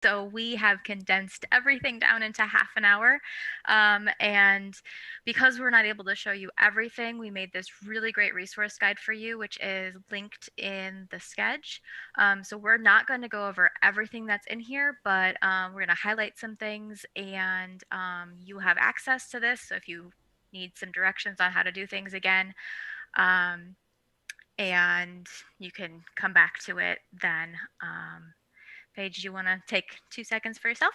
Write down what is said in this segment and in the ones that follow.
So we have condensed everything down into half an hour. And because we're not able to show you everything, we made this really great resource guide for you, which is linked in the sketch. So we're not going to go over everything that's in here, but we're going to highlight some things, and you have access to this. So if you need some directions on how to do things again, um, and you can come back to it then. Paige, do you want to take 2 seconds for yourself?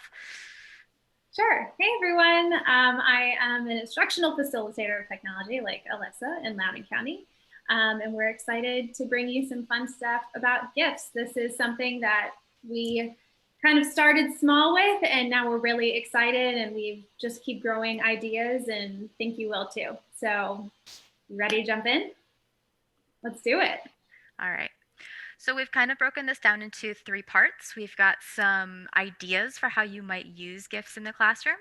Sure. Hey, everyone. I am an instructional facilitator of technology like Alyssa in Loudoun County. And we're excited to bring you some fun stuff about GIFs. This is something that we kind of started small with, and now we're really excited, and we just keep growing ideas, and think you will too. So, you ready to jump in? Let's do it. All right. So we've kind of broken this down into 3 parts. We've got some ideas for how you might use GIFs in the classroom.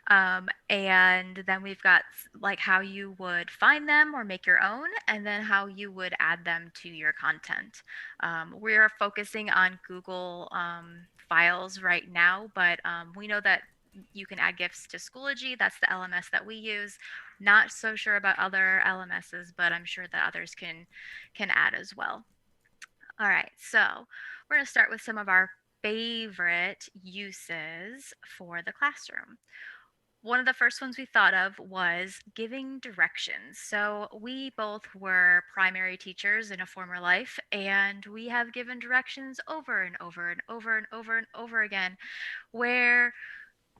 And then we've got like how you would find them or make your own, and then how you would add them to your content. We're focusing on Google files right now, but we know that you can add GIFs to Schoology. That's the LMS that we use. Not so sure about other LMSs, but I'm sure that others can add as well. All right, so we're going to start with some of our favorite uses for the classroom. One of the first ones we thought of was giving directions. So we both were primary teachers in a former life, and we have given directions over and over and over and over and over again, where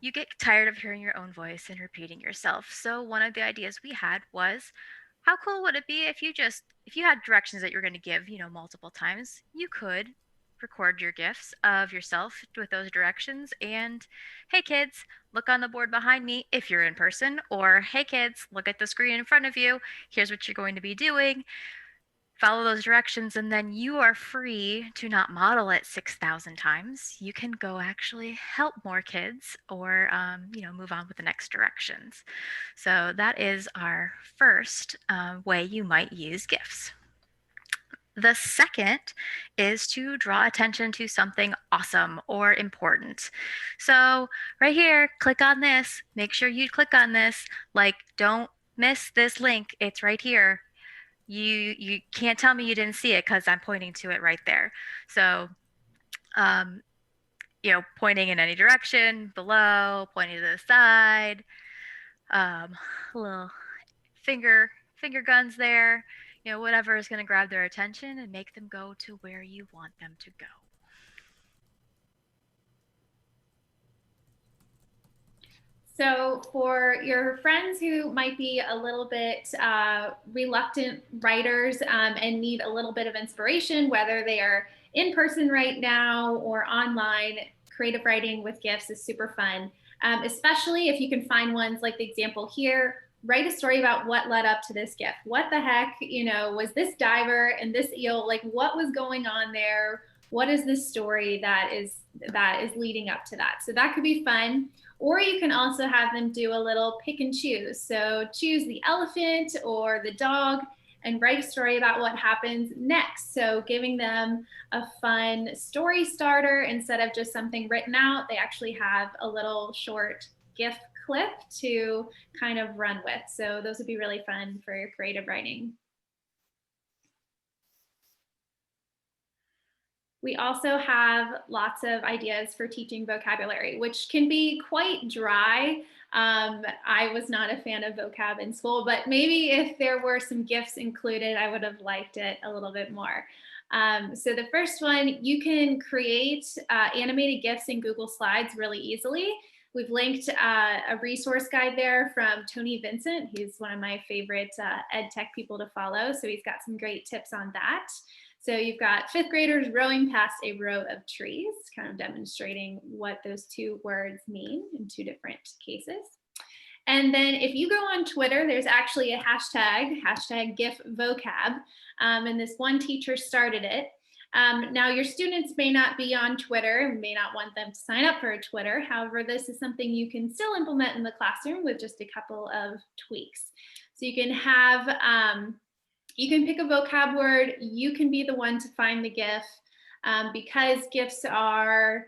you get tired of hearing your own voice and repeating yourself. So one of the ideas we had was, how cool would it be if you had directions that you're going to give, multiple times, you could record your GIFs of yourself with those directions, and hey kids, look on the board behind me if you're in person, or hey kids, look at the screen in front of you. Here's what you're going to be doing. Follow those directions, and then you are free to not model it 6,000 times. You can go actually help more kids, or move on with the next directions. So that is our first way you might use GIFs. The second is to draw attention to something awesome or important. So right here, click on this. Make sure you click on this. Like, don't miss this link. It's right here. You can't tell me you didn't see it because I'm pointing to it right there. So, um, pointing in any direction, below, pointing to the side, little finger guns there, whatever is going to grab their attention and make them go to where you want them to go. So for your friends who might be a little bit reluctant writers and need a little bit of inspiration, whether they are in person right now or online, creative writing with GIFs is super fun, especially if you can find ones like the example here. Write a story about what led up to this GIF. What the heck, was this diver and this eel, like what was going on there? What is this story that is leading up to that? So that could be fun. Or you can also have them do a little pick and choose. So choose the elephant or the dog and write a story about what happens next. So giving them a fun story starter instead of just something written out, they actually have a little short GIF clip to kind of run with. So those would be really fun for your creative writing. We also have lots of ideas for teaching vocabulary, which can be quite dry. I was not a fan of vocab in school, but maybe if there were some GIFs included, I would have liked it a little bit more. So the first one, you can create animated GIFs in Google Slides really easily. We've linked a resource guide there from Tony Vincent. He's one of my favorite ed tech people to follow. So he's got some great tips on that. So you've got fifth graders rowing past a row of trees, kind of demonstrating what those two words mean in two different cases. And then if you go on Twitter, there's actually a hashtag GIFVocab, and this one teacher started it. Now your students may not be on Twitter and may not want them to sign up for a Twitter. However, this is something you can still implement in the classroom with just a couple of tweaks. So you can have you can pick a vocab word. You can be the one to find the GIF because GIFs are,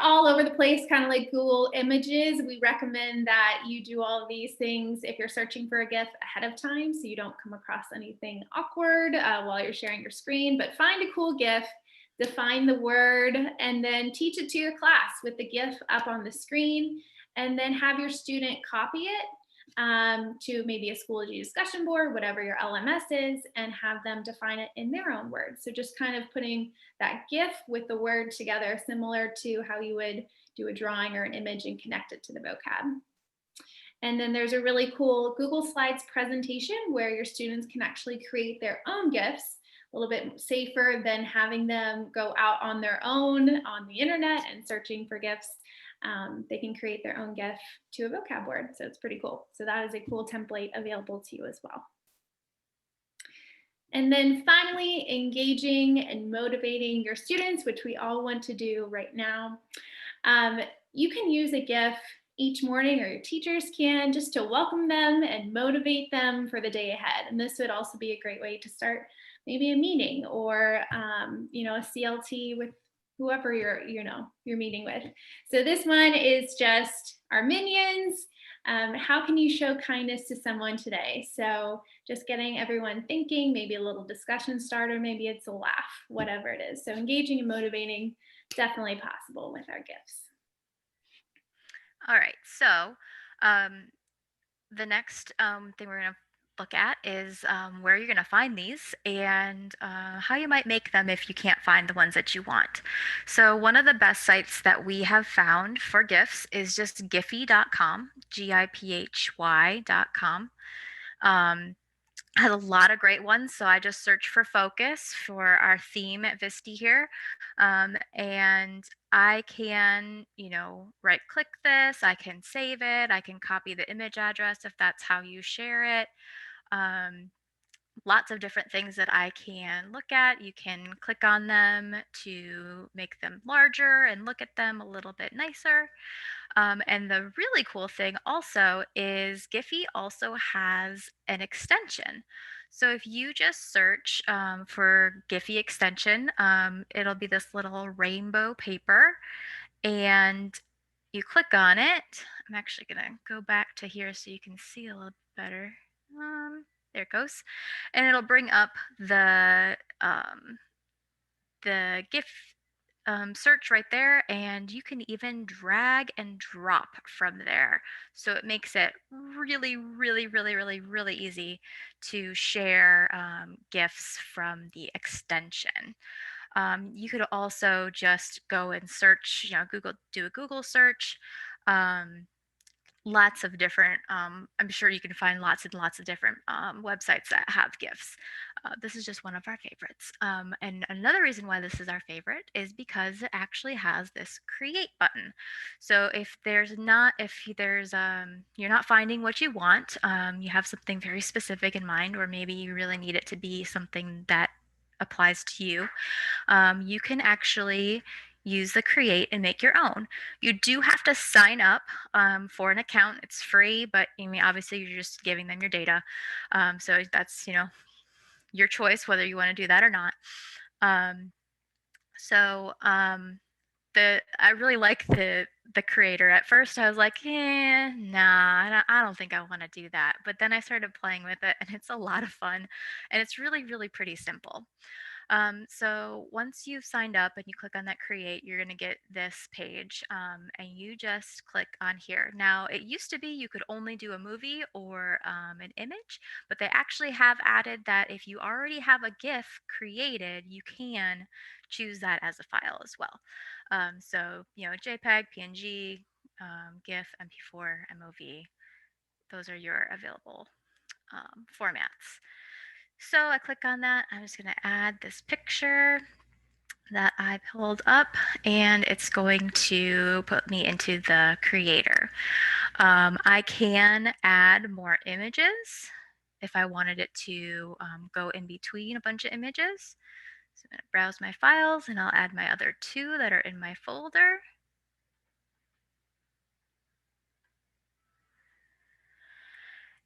all over the place, kind of like Google Images. We recommend that you do all of these things if you're searching for a GIF ahead of time so you don't come across anything awkward while you're sharing your screen. But find a cool GIF, define the word, and then teach it to your class with the GIF up on the screen, and then have your student copy it to maybe a Schoology discussion board, whatever your LMS is, and have them define it in their own words. So just kind of putting that GIF with the word together, similar to how you would do a drawing or an image and connect it to the vocab. And then there's a really cool Google Slides presentation where your students can actually create their own GIFs, a little bit safer than having them go out on their own on the internet and searching for GIFs. They can create their own GIF to a vocab word. So it's pretty cool. So that is a cool template available to you as well. And then finally, engaging and motivating your students, which we all want to do right now. You can use a GIF each morning, or your teachers can, just to welcome them and motivate them for the day ahead. And this would also be a great way to start maybe a meeting or a CLT with whoever you're meeting with. So this one is just our minions. How can you show kindness to someone today? So just getting everyone thinking, maybe a little discussion starter, maybe it's a laugh, whatever it is. So engaging and motivating, definitely possible with our GIFs. All right, so the next thing we're going to look at is where you're going to find these and how you might make them if you can't find the ones that you want. So one of the best sites that we have found for GIFs is just giphy.com, Giphy.com. Has a lot of great ones. So I just search for focus for our theme at VSTE here. And I can, right click this, I can save it, I can copy the image address if that's how you share it. Lots of different things that I can look at. You can click on them to make them larger and look at them a little bit nicer. And the really cool thing also is Giphy also has an extension. So if you just search for Giphy Extension, it'll be this little rainbow paper and you click on it. I'm actually going to go back to here so you can see a little better. There it goes. And it'll bring up the GIF search right there, and you can even drag and drop from there. So it makes it really, really, really, really, really easy to share GIFs from the extension. You could also just go and search, do a Google search. Lots of different, I'm sure you can find lots and lots of different websites that have GIFs. This is just one of our favorites. And another reason why this is our favorite is because it actually has this create button. So if you're not finding what you want, you have something very specific in mind, or maybe you really need it to be something that applies to you, you can actually use the create and make your own. You do have to sign up for an account. It's free, but I mean, obviously you're just giving them your data. So that's, your choice whether you want to do that or not. Um, so I really like the creator. At first I was like, nah, I don't think I want to do that. But then I started playing with it and it's a lot of fun and it's really, really pretty simple. So once you've signed up and you click on that create, you're going to get this page and you just click on here. Now, it used to be you could only do a movie or an image, but they actually have added that if you already have a GIF created, you can choose that as a file as well. So, JPEG, PNG, GIF, MP4, MOV, those are your available formats. So I click on that. I'm just going to add this picture that I pulled up, and it's going to put me into the creator. I can add more images if I wanted it to go in between a bunch of images. So I'm going to browse my files, and I'll add my other two that are in my folder.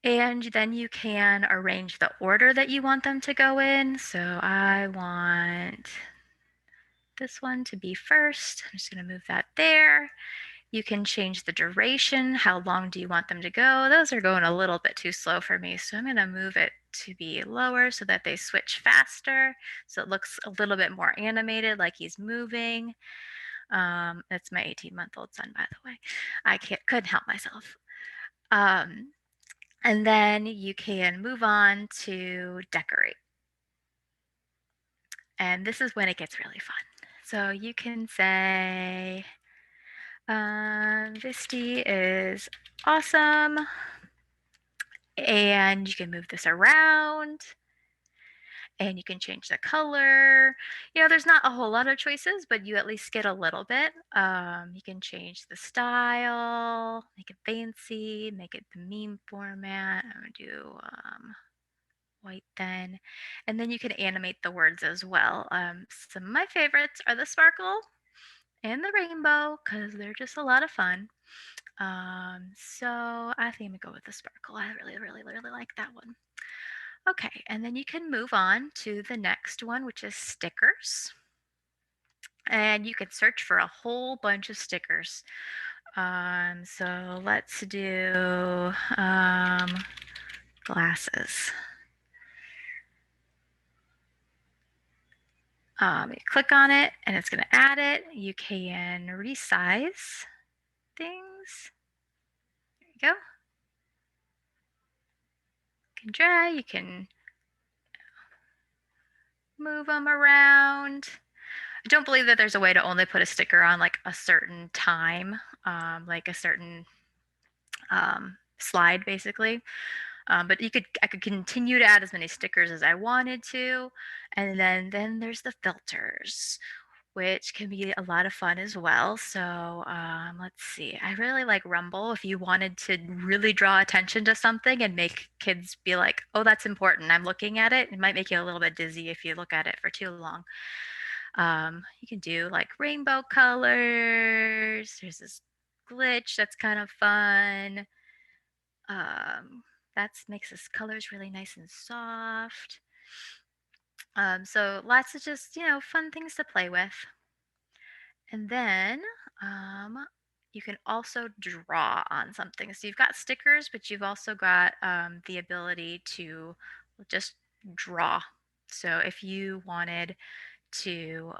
And then you can arrange the order that you want them to go in. So I want this one to be first. I'm just going to move that there. You can change the duration. How long do you want them to go? Those are going a little bit too slow for me, so I'm going to move it to be lower so that they switch faster, so it looks a little bit more animated, like he's moving. That's my 18-month-old son, by the way. I couldn't help myself. And then you can move on to decorate. And this is when it gets really fun. So you can say, VSTE is awesome. And you can move this around and you can change the color. You know, there's not a whole lot of choices, but you at least get a little bit. You can change the style, make it fancy, make it the meme format. I'm gonna do white then. And then you can animate the words as well. Some of my favorites are the sparkle and the rainbow because they're just a lot of fun. So I think I'm gonna go with the sparkle. I really, really, really like that one. Okay, and then you can move on to the next one, which is stickers. And you can search for a whole bunch of stickers. So let's do glasses. You click on it and it's going to add it. You can resize things. There you go. You can drag, you can move them around. I don't believe that there's a way to only put a sticker on like a certain time, like a certain slide basically. But I could continue to add as many stickers as I wanted to. And then there's the filters, which can be a lot of fun as well. So let's see. I really like Rumble. If you wanted to really draw attention to something and make kids be like, oh, that's important, I'm looking at it. It might make you a little bit dizzy if you look at it for too long. You can do like rainbow colors. There's this glitch that's kind of fun. That makes this colors really nice and soft. So lots of just, fun things to play with. And then you can also draw on something. So you've got stickers, but you've also got the ability to just draw. So if you wanted to,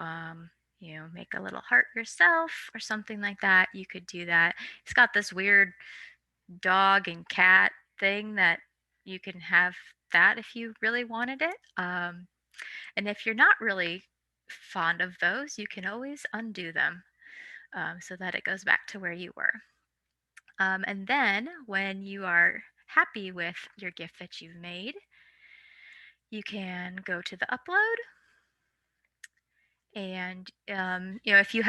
make a little heart yourself or something like that, you could do that. It's got this weird dog and cat thing that you can have that if you really wanted it. And if you're not really fond of those, you can always undo them so that it goes back to where you were. And then when you are happy with your GIF that you've made, you can go to the upload. And if you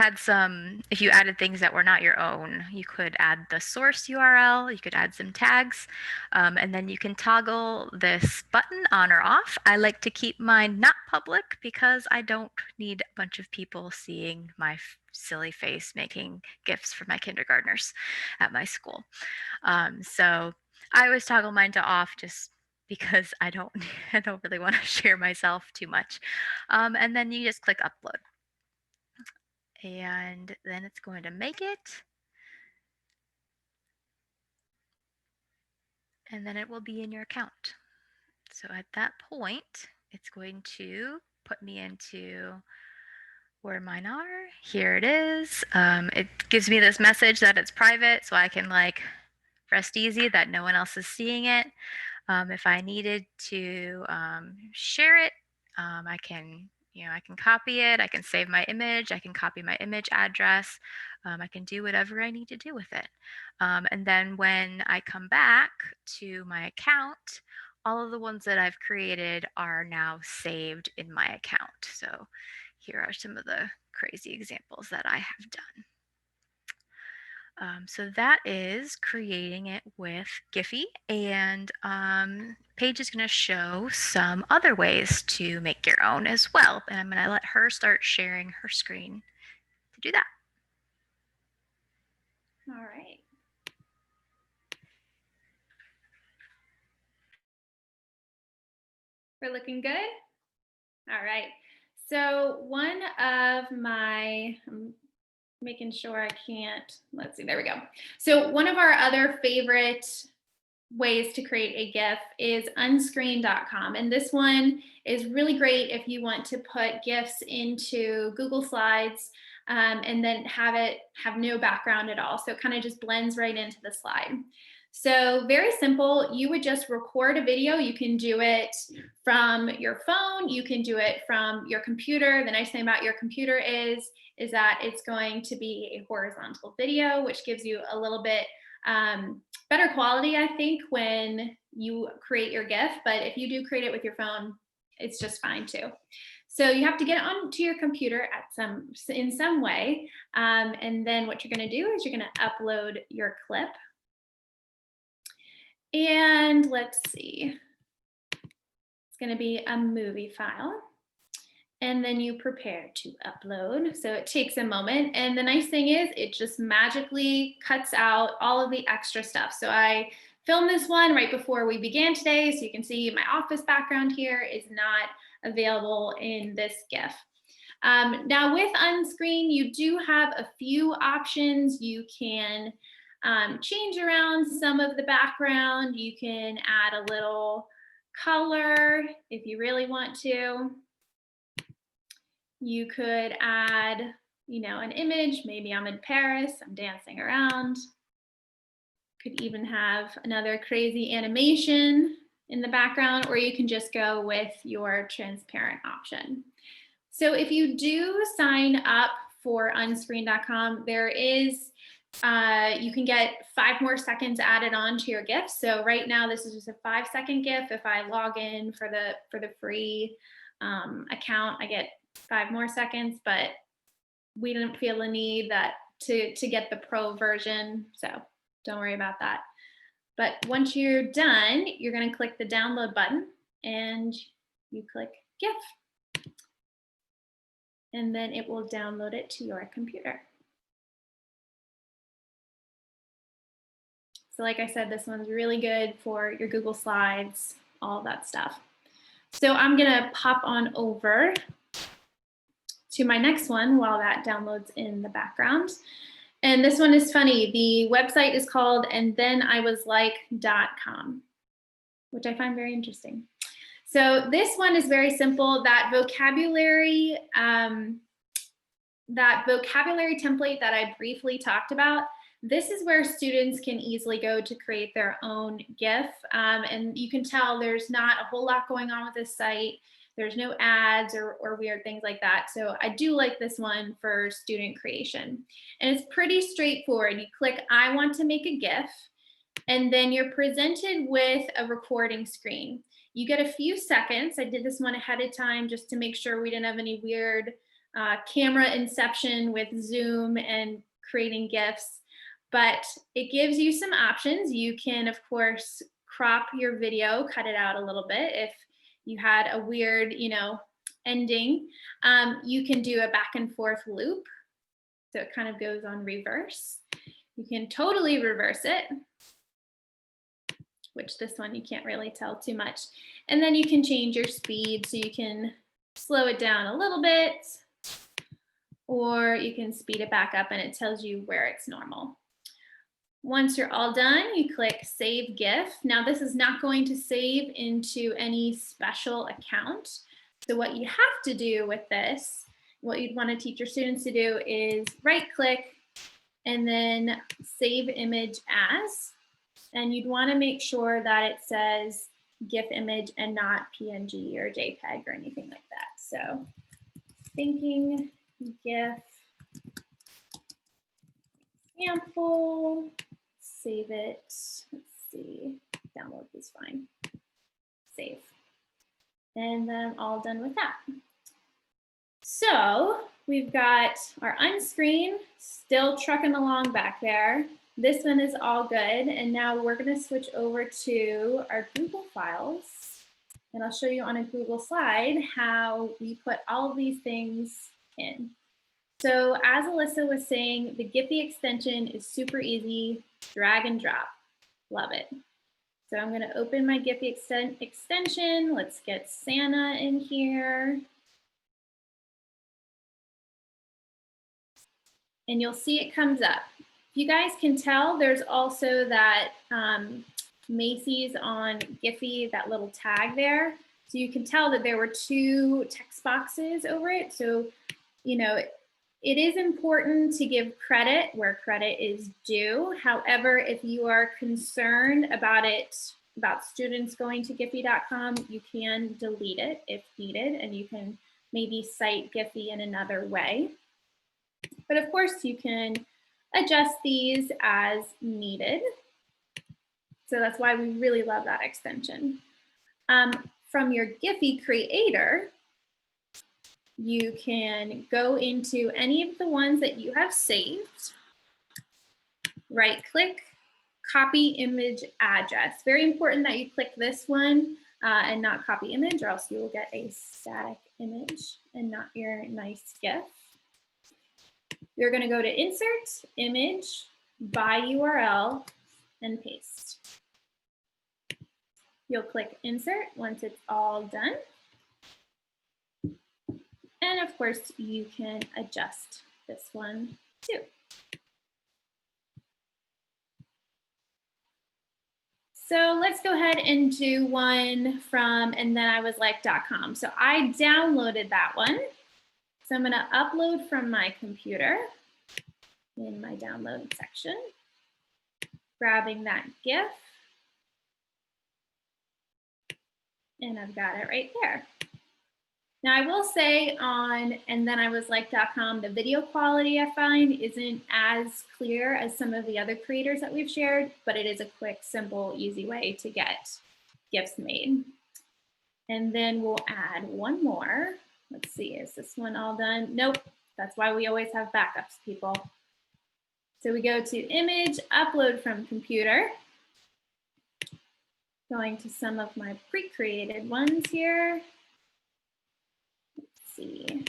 added things that were not your own, you could add the source URL, you could add some tags, and then you can toggle this button on or off. I like to keep mine not public because I don't need a bunch of people seeing my silly face making GIFs for my kindergartners at my school. So I always toggle mine to off just because I don't I don't really want to share myself too much. And then you just click upload. And then it's going to make it. And then it will be in your account. So at that point, it's going to put me into where mine are. Here it is. It gives me this message that it's private, so I can rest easy that no one else is seeing it. If I needed to share it, I can copy it. I can save my image. I can copy my image address. I can do whatever I need to do with it. And then when I come back to my account, all of the ones that I've created are now saved in my account. So here are some of the crazy examples that I have done. So that is creating it with Giphy, and Paige is going to show some other ways to make your own as well. And I'm going to let her start sharing her screen to do that. All right. We're looking good? All right. So one of my, I'm making sure I can't, let's see, there we go. So one of our other favorite ways to create a GIF is unscreen.com. And this one is really great if you want to put GIFs into Google Slides and then have it have no background at all. So it kind of just blends right into the slide. So very simple. You would just record a video. You can do it from your phone. You can do it from your computer. The nice thing about your computer is that it's going to be a horizontal video, which gives you a little bit better quality, I think, when you create your GIF. But if you do create it with your phone, it's just fine too. So you have to get it onto your computer in some way. And then what you're going to do is you're going to upload your clip. And let's see, it's going to be a movie file. And then you prepare to upload. So it takes a moment. And the nice thing is it just magically cuts out all of the extra stuff. So I filmed this one right before we began today. So you can see my office background here is not available in this GIF. Now with Unscreen, you do have a few options. You can change around some of the background. You can add a little color if you really want to. You could add, an image. Maybe I'm in Paris, I'm dancing around. Could even have another crazy animation in the background, or you can just go with your transparent option. So if you do sign up for unscreen.com, there is, you can get 5 more seconds added on to your GIF. So right now, this is just a 5-second GIF. If I log in for the free account, I get 5 more seconds, but we didn't feel a need that to get the pro version, so don't worry about that. But once you're done, you're going to click the download button and you click GIF, and then it will download it to your computer. So like I said, this one's really good for your Google Slides, all that stuff. So I'm going to pop on over to my next one while that downloads in the background. And this one is funny. The website is called andthenIwaslike.com, which I find very interesting. So this one is very simple. That vocabulary template that I briefly talked about, this is where students can easily go to create their own GIF. And you can tell there's not a whole lot going on with this site. There's no ads or weird things like that. So I do like this one for student creation. And it's pretty straightforward. You click, I want to make a GIF, and then you're presented with a recording screen. You get a few seconds. I did this one ahead of time just to make sure we didn't have any weird camera inception with Zoom and creating GIFs. But it gives you some options. You can, of course, crop your video, cut it out a little bit if you had a weird, ending. You can do a back and forth loop. So it kind of goes on reverse. You can totally reverse it, which this one you can't really tell too much. And then you can change your speed. So you can slow it down a little bit, or you can speed it back up and it tells you where it's normal. Once you're all done, you click Save GIF. Now this is not going to save into any special account. So what you have to do with this, what you'd want to teach your students to do is right-click and then Save Image As. And you'd want to make sure that it says GIF image and not PNG or JPEG or anything like that. So thinking GIF example. Save it. Let's see. Download is fine. Save. And then I'm all done with that. So we've got our unscreen still trucking along back there. This one is all good. And now we're going to switch over to our Google files. And I'll show you on a Google slide how we put all of these things in. So as Alyssa was saying, the Giphy extension is super easy, drag and drop. Love it. So I'm going to open my Giphy extension. Let's get Santa in here. and you'll see it comes up. If you guys can tell, there's also that Macy's on Giphy, that little tag there. So you can tell that there were two text boxes over it. So, you know, it is important to give credit where credit is due. However, if you are concerned about students going to Giphy.com, you can delete it if needed, and you can maybe cite Giphy in another way. But of course, you can adjust these as needed. So that's why we really love that extension. From your Giphy creator, you can go into any of the ones that you have saved, right click, copy image address. Very important that you click this one and not copy image, or else you will get a static image and not your nice GIF. You're going to go to insert, image, by URL, and paste. You'll click insert once it's all done. And of course, you can adjust this one too. So let's go ahead and do one from andthenIwasLike.com. So I downloaded that one. So I'm going to upload from my computer in my download section, grabbing that GIF, and I've got it right there. Now I will say on andthenIwasLike.com, the video quality I find isn't as clear as some of the other creators that we've shared, but it is a quick, simple, easy way to get GIFs made. And then we'll add one more. Let's see, is this one all done? Nope, that's why we always have backups, people. So we go to image, upload from computer. Going to some of my pre-created ones here. Let's see.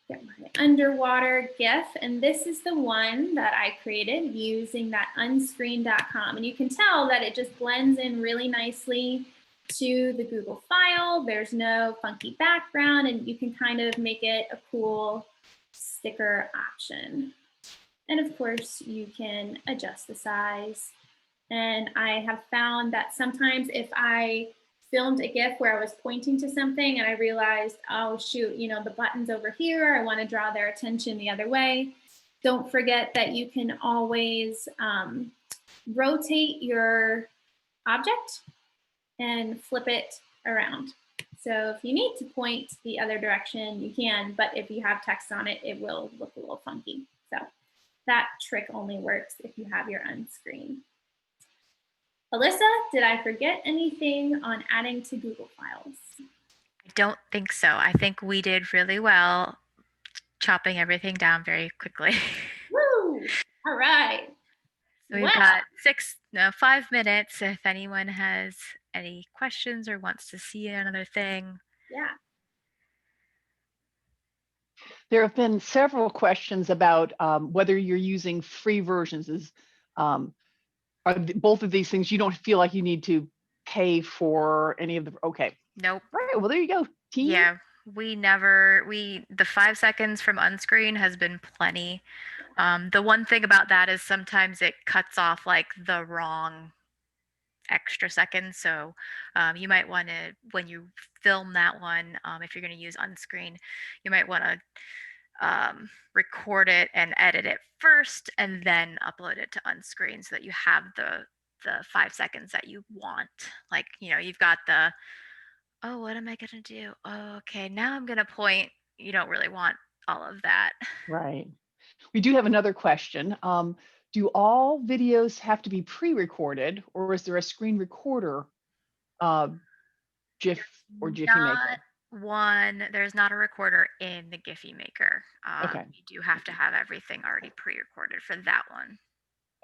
Get my underwater GIF, and this is the one that I created using that unscreen.com. And you can tell that it just blends in really nicely to the Google file. There's no funky background, and you can kind of make it a cool sticker option. And of course, you can adjust the size. And I have found that sometimes if I filmed a GIF where I was pointing to something and I realized, oh shoot, you know, the button's over here, I want to draw their attention the other way. Don't forget that you can always rotate your object and flip it around. So if you need to point the other direction, you can, but if you have text on it, it will look a little funky. So that trick only works if you have your unscreen. Alyssa, did I forget anything on adding to Google Files? I don't think so. I think we did really well chopping everything down very quickly. Woo! All right. So we've got 5 minutes if anyone has any questions or wants to see another thing. Yeah. There have been several questions about whether you're using free versions. Are both of these things you don't feel like you need to pay for any of the, okay. Nope. Right, well, there you go, team. Yeah, the 5 seconds from unscreen has been plenty. The one thing about that is sometimes it cuts off like the wrong extra seconds. So you might want to, when you film that one, if you're going to use unscreen, you might want to record it and edit it first and then upload it to unscreen so that you have the 5 seconds that you want. Like, you know, you've got the, oh, what am I going to do? Oh, okay, now I'm going to point. You don't really want all of that. Right. We do have another question. Do all videos have to be pre-recorded, or is there a screen recorder GIF or Giphy Maker? There's not a recorder in the Giphy Maker. Okay. You do have to have everything already pre-recorded for that one.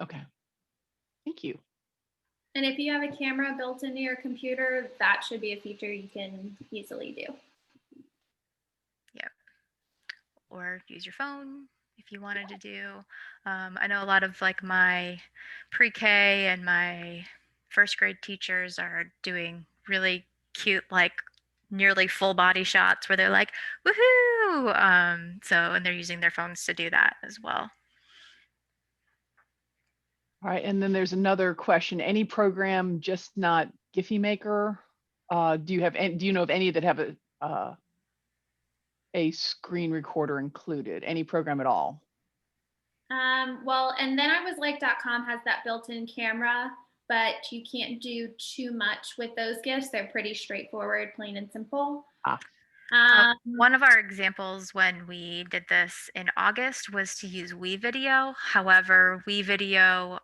Okay. Thank you. And if you have a camera built into your computer, that should be a feature you can easily do. Yep. Or use your phone if you wanted to do. I know a lot of like my pre-K and my first grade teachers are doing really cute like nearly full body shots where they're like, woohoo! And they're using their phones to do that as well. All right, and then there's another question. Any program, just not Giphy Maker? Do you know of any that have a screen recorder included? Any program at all? Well, and then I was like.com has that built-in camera, but you can't do too much with those GIFs. They're pretty straightforward, plain and simple. Ah, One of our examples when we did this in August was to use WeVideo. However, WeVideo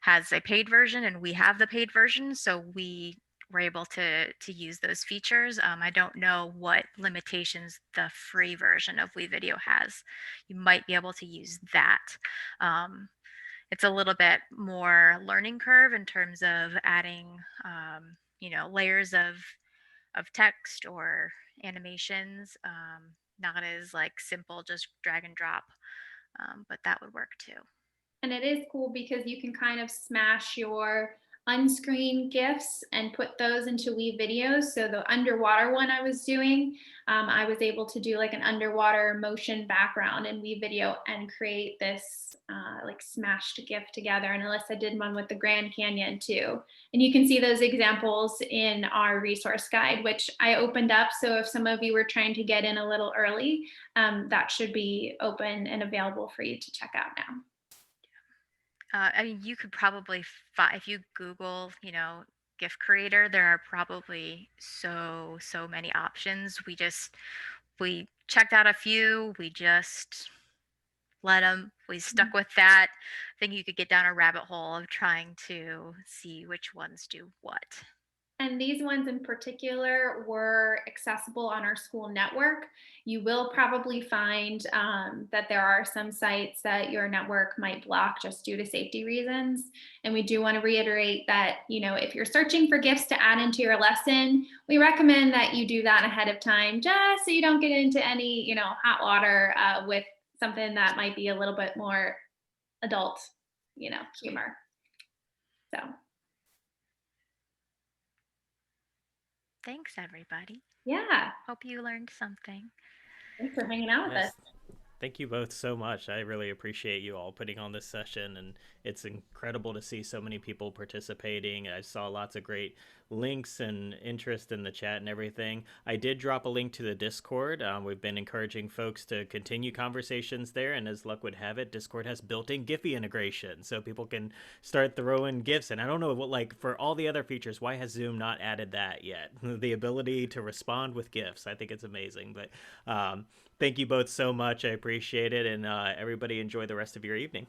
has a paid version, and we have the paid version, so we were able to use those features. I don't know what limitations the free version of WeVideo has. You might be able to use that. Um, it's a little bit more learning curve in terms of adding, layers of text or animations. Not as like simple, just drag and drop, but that would work too. And it is cool because you can kind of smash your unscreened GIFs and put those into Weave videos. So the underwater one I was doing, I was able to do like an underwater motion background in Weave video and create this like smashed GIF together. And Alyssa did one with the Grand Canyon too. And you can see those examples in our resource guide, which I opened up. So if some of you were trying to get in a little early, that should be open and available for you to check out now. I mean, you could probably if you Google, GIF creator, there are probably so many options. We checked out a few. We just let them. We stuck with that. I think you could get down a rabbit hole of trying to see which ones do what. And these ones in particular were accessible on our school network. You will probably find that there are some sites that your network might block just due to safety reasons. And we do want to reiterate that, if you're searching for GIFs to add into your lesson, we recommend that you do that ahead of time, just so you don't get into any, hot water with something that might be a little bit more adult, humor. So. Thanks, everybody. Yeah. Hope you learned something. Thanks for hanging out with us. Yes. Thank you both so much. I really appreciate you all putting on this session, and it's incredible to see so many people participating. I saw lots of great links and interest in the chat and everything. I did drop a link to the Discord. We've been encouraging folks to continue conversations there, and as luck would have it, Discord has built-in Giphy integration, so people can start throwing GIFs. And I don't know what, like, for all the other features, why has Zoom not added that yet? The ability to respond with GIFs. I think it's amazing. But thank you both so much. I appreciate it. And everybody enjoy the rest of your evening.